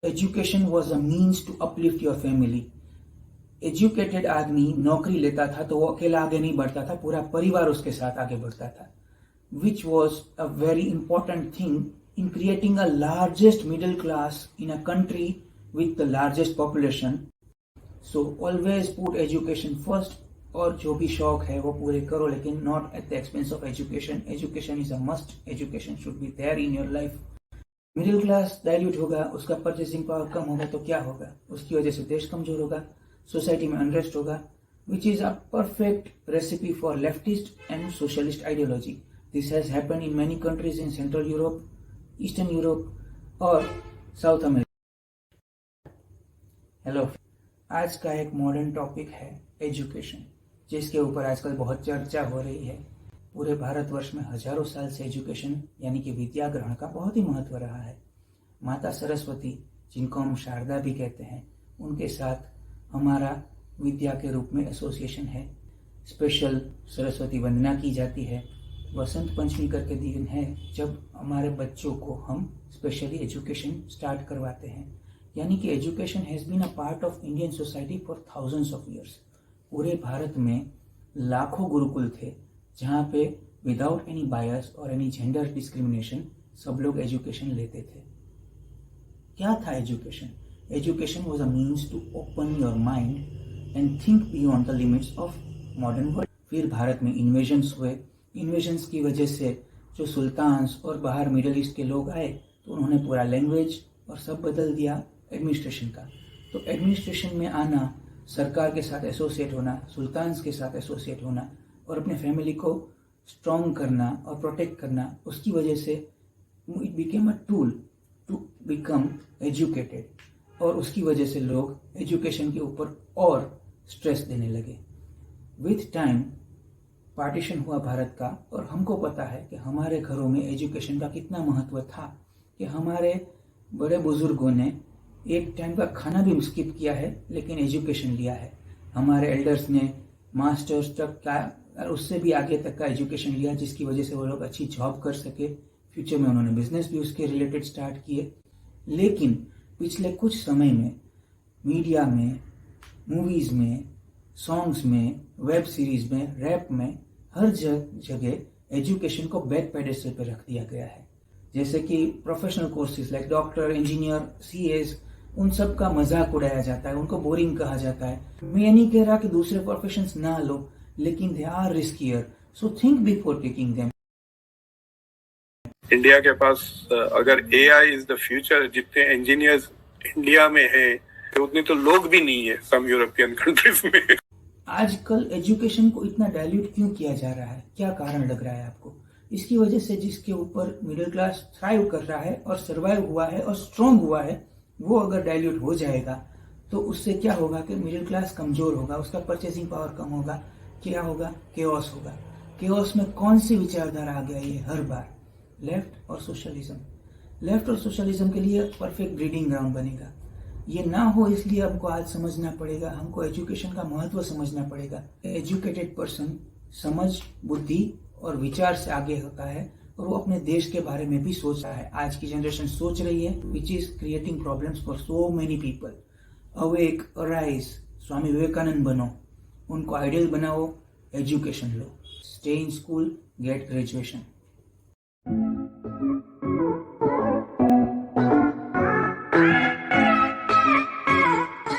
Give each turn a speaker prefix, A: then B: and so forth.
A: Education was a means to uplift your family. Educated आदमी नौकरी लेता था तो वो अकेला आगे नहीं बढ़ता था, पूरा परिवार उसके साथ आगे बढ़ता था, which was a very important thing in creating a largest middle class in a country with the largest population. So always put education first, और जो भी शौक है वो पूरे करो, लेकिन not at the expense of education. Education is a must. Education should be there in your life. Middle class dilute होगा, उसका परचेसिंग पावर कम होगा तो क्या होगा? उसकी वजह से देश कमजोर होगा, सोसाइटी में अनरेस्ट होगा, which is a perfect recipe for leftist and socialist ideology. This has happened in many countries in Central Europe, eastern Europe और साउथ अमेरिका। हेलो, आज का एक मॉडर्न टॉपिक है एजुकेशन, जिसके ऊपर आजकल बहुत चर्चा हो रही है। पूरे भारतवर्ष में हजारों साल से एजुकेशन यानी कि विद्या ग्रहण का बहुत ही महत्व रहा है। माता सरस्वती, जिनको हम शारदा भी कहते हैं, उनके साथ हमारा विद्या के रूप में एसोसिएशन है। स्पेशल सरस्वती वंदना की जाती है। वसंत पंचमी करके दिन है जब हमारे बच्चों को हम स्पेशली एजुकेशन स्टार्ट करवाते हैं, यानी कि education has been a part of Indian society for thousands of years. पूरे भारत में लाखों गुरुकुल थे जहाँ पे विदाउट एनी बायस और एनी जेंडर डिस्क्रिमिनेशन सब लोग एजुकेशन लेते थे। क्या था education? Education was a means to open your mind and think beyond the limits of modern world. फिर भारत में इन्वेजन्स हुए। इन्वेजन्स की वजह से जो सुल्तान्स और बाहर मिडिल ईस्ट के लोग आए तो उन्होंने पूरा लैंग्वेज और सब बदल दिया एडमिनिस्ट्रेशन का। तो एडमिनिस्ट्रेशन में आना, सरकार के साथ एसोसिएट होना, सुल्तान्स के साथ एसोसिएट होना और अपने फैमिली को स्ट्रॉन्ग करना और प्रोटेक्ट करना, उसकी वजह से it became a tool to become educated. और उसकी वजह से लोग एजुकेशन के ऊपर और स्ट्रेस देने लगे। विथ टाइम पार्टीशन हुआ भारत का, और हमको पता है कि हमारे घरों में एजुकेशन का कितना महत्व था कि हमारे बड़े बुजुर्गों ने एक टाइम का खाना भी स्किप किया है लेकिन एजुकेशन लिया है। हमारे एल्डर्स ने मास्टर्स तक का और उससे भी आगे तक का एजुकेशन लिया, जिसकी वजह से वो लोग अच्छी जॉब कर सके। फ्यूचर में उन्होंने बिजनेस भी उसके रिलेटेड स्टार्ट किए। लेकिन पिछले कुछ समय में मीडिया में, मूवीज में, सॉन्ग्स में, वेब सीरीज में, रैप में, हर जगह एजुकेशन को बैक पेडेस्टल पे रख दिया गया है। जैसे कि professional courses like doctor, engineer, CS, उन सब का मजाक उड़ाया जाता है, उनको बोरिंग कहा जाता है। मैं ये नहीं कह रहा कि दूसरे प्रोफेशंस ना लो, लेकिन they are riskier, so think before taking them.
B: India के पास अगर एआई इज द फ्यूचर, जितने इंजीनियर्स इंडिया में हैं उतने तो लोग भी नहीं है सम यूरोपियन कंट्रीज में।
A: आजकल एजुकेशन को इतना डाइल्यूट क्यों किया जा रहा है? क्या कारण लग रहा है आपको? इसकी वजह से जिसके ऊपर मिडिल क्लास थ्राइव कर रहा है और सर्वाइव हुआ है और स्ट्रांग हुआ है, वो अगर डाइल्यूट हो जाएगा तो उससे क्या होगा कि मिडिल क्लास कमजोर होगा, उसका परचेसिंग पावर कम होगा। क्या होगा? केओस होगा। केओस में कौन सी विचारधारा आ गया? ये हर बार लेफ्ट और सोशलिज्म। लेफ्ट और सोशलिज्म के लिए परफेक्ट ब्रीडिंग ग्राउंड बनेगा। ये ना हो इसलिए हमको आज समझना पड़ेगा, हमको एजुकेशन का महत्व समझना पड़ेगा। एजुकेटेड पर्सन समझ, बुद्धि और विचार से आगे होता है और वो अपने देश के बारे में भी सोच रहा है। आज की जनरेशन सोच रही है, which is creating problems for so many people. Awake, arise, Swami Vivekananda बनो, उनको आइडियल बनाओ, एजुकेशन लो, stay in school, get graduation.